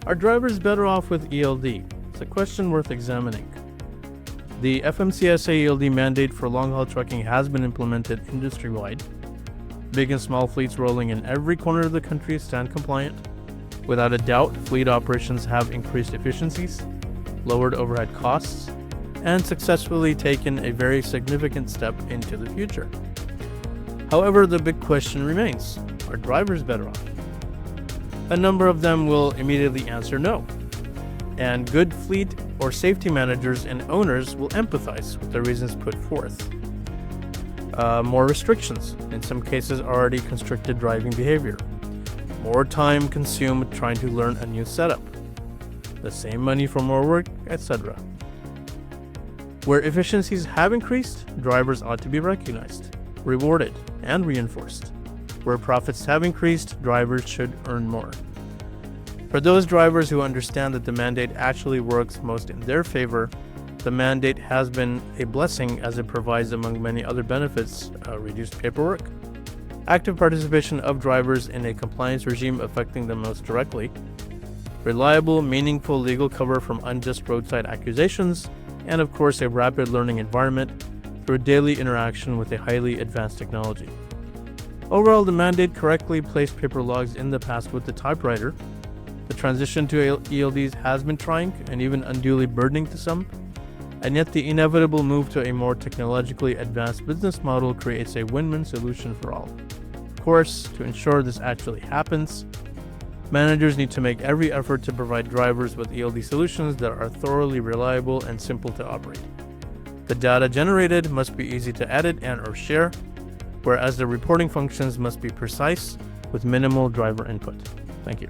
Are drivers better off with ELD? It's a question worth examining. The FMCSA ELD mandate for long-haul trucking has been implemented industry-wide. Big and small fleets rolling in every corner of the country stand compliant. Without a doubt, fleet operations have increased efficiencies, lowered overhead costs, and successfully taken a very significant step into the future. However, the big question remains, are drivers better off? A number of them will immediately answer no. And good fleet or safety managers and owners will empathize with the reasons put forth. More restrictions, in some cases already constricted driving behavior. More time consumed trying to learn a new setup. The same money for more work, etc. Where efficiencies have increased, drivers ought to be recognized, rewarded, and reinforced. Where profits have increased, drivers should earn more. For those drivers who understand that the mandate actually works most in their favor, the mandate has been a blessing as it provides, among many other benefits, reduced paperwork, active participation of drivers in a compliance regime affecting them most directly, reliable, meaningful legal cover from unjust roadside accusations, and of course a rapid learning environment through daily interaction with a highly advanced technology. Overall, the mandate correctly placed paper logs in the past with the typewriter. The transition to ELDs has been trying and even unduly burdening to some, and yet the inevitable move to a more technologically advanced business model creates a win-win solution for all. Of course, to ensure this actually happens, managers need to make every effort to provide drivers with ELD solutions that are thoroughly reliable and simple to operate. The data generated must be easy to edit and or share, whereas the reporting functions must be precise with minimal driver input. Thank you.